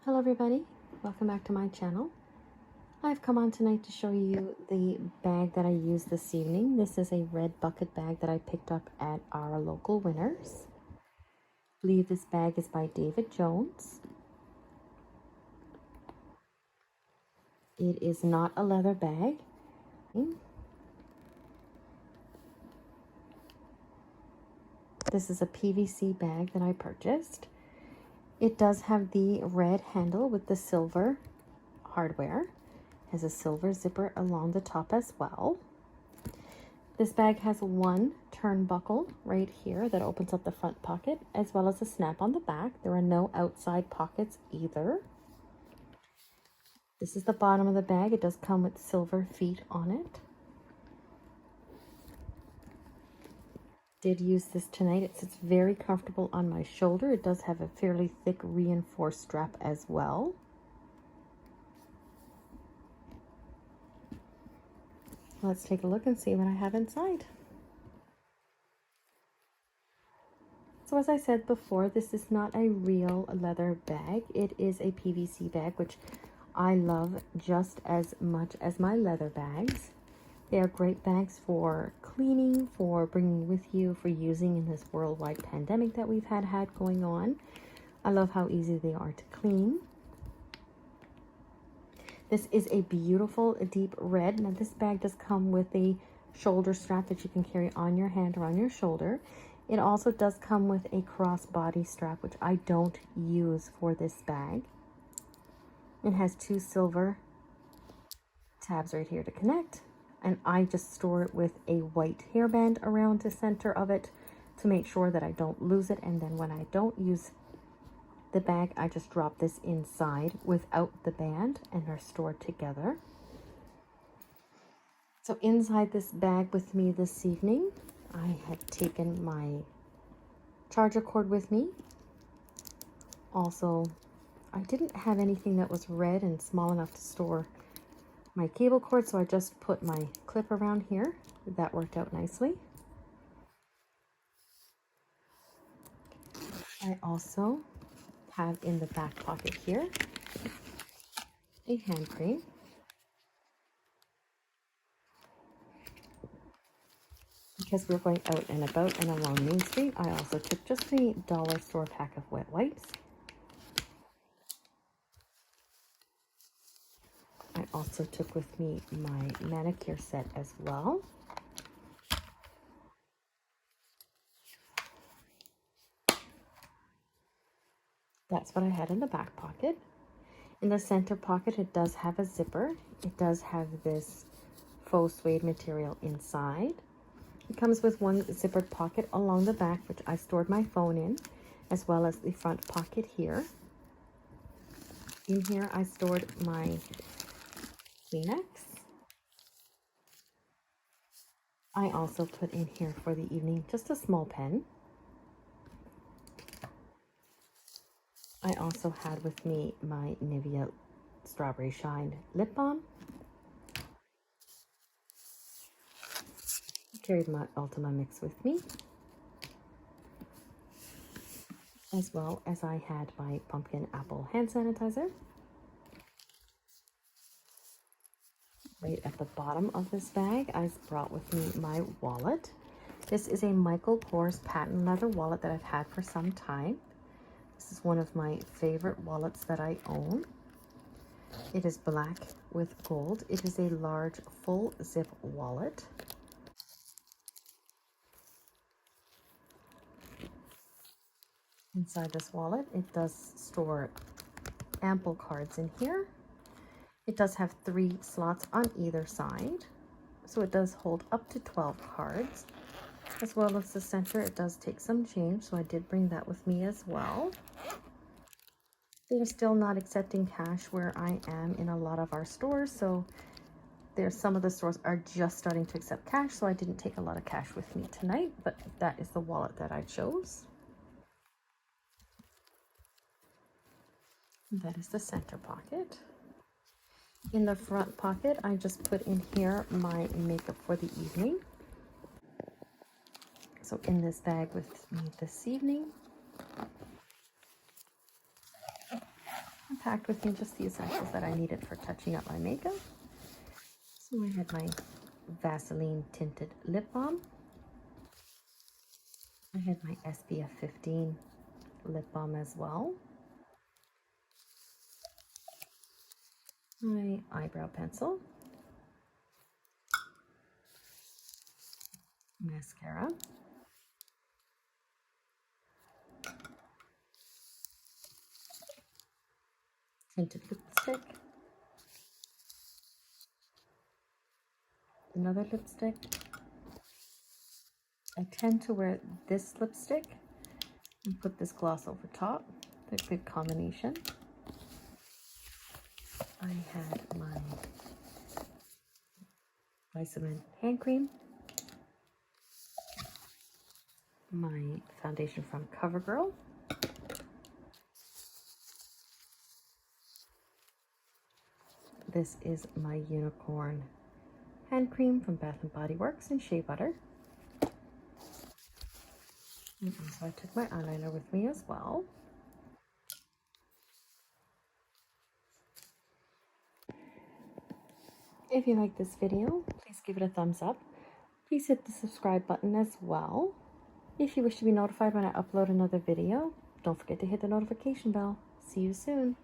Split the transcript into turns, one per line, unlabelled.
Hello everybody, welcome back to my channel. I've come on tonight to show you the bag that I used this evening. This is a red bucket bag that I picked up at our local Winners. I believe this bag is by David Jones. It is not a leather bag. This is a PVC bag that I purchased. It does have the red handle with the silver hardware. It has a silver zipper along the top as well. This bag has one turnbuckle right here that opens up the front pocket, as well as a snap on the back. There are no outside pockets either. This is the bottom of the bag. It does come with silver feet on it. Did use this tonight. It sits very comfortable on my shoulder. It does have a fairly thick reinforced strap as well. Let's take a look and see what I have inside. So as I said before, this is not a real leather bag. It is a PVC bag, which I love just as much as my leather bags. They are great bags for cleaning, for bringing with you, for using in this worldwide pandemic that we've had going on. I love how easy they are to clean. This is a beautiful deep red. Now this bag does come with a shoulder strap that you can carry on your hand or on your shoulder. It also does come with a crossbody strap, which I don't use for this bag. It has two silver tabs right here to connect. And I just store it with a white hairband around the center of it to make sure that I don't lose it. And then when I don't use the bag, I just drop this inside without the band and they're stored together. So inside this bag with me this evening, I have taken my charger cord with me. Also, I didn't have anything that was red and small enough to store my cable cord, so I just put my clip around here. That worked out nicely. I also have in the back pocket here a hand cream. Because we're going out and about and along Main Street, I also took just a dollar store pack of wet wipes. I also took with me my manicure set as well. That's what I had in the back pocket. In the center pocket, it does have a zipper. It does have this faux suede material inside. It comes with one zippered pocket along the back, which I stored my phone in, as well as the front pocket here. In here, I stored my Kleenex. I also put in here for the evening just a small pen. I also had with me my Nivea Strawberry Shine Lip Balm. I carried my Ultima Mix with me, as well as I had my Pumpkin Apple hand sanitizer. Right at the bottom of this bag, I brought with me my wallet. This is a Michael Kors patent leather wallet that I've had for some time. This is one of my favorite wallets that I own. It is black with gold. It is a large full zip wallet. Inside this wallet, it does store ample cards in here. It does have 3 slots on either side, so it does hold up to 12 cards. As well as the center, it does take some change, so I did bring that with me as well. They're still not accepting cash where I am in a lot of our stores, so some of the stores are just starting to accept cash, so I didn't take a lot of cash with me tonight, but that is the wallet that I chose. That is the center pocket. In the front pocket, I just put in here my makeup for the evening. So in this bag with me this evening, I've packed with me just the essentials that I needed for touching up my makeup. So I had my Vaseline tinted lip balm. I had my SPF 15 lip balm as well. My eyebrow pencil. Mascara. Tinted lipstick. Another lipstick. I tend to wear this lipstick and put this gloss over top. It's a good combination. I had my Vitamin hand cream, my foundation from CoverGirl, this is my unicorn hand cream from Bath & Body Works in Shea Butter. And also I took my eyeliner with me as well. If you like this video, please give it a thumbs up. Please hit the subscribe button as well. If you wish to be notified when I upload another video, don't forget to hit the notification bell. See you soon.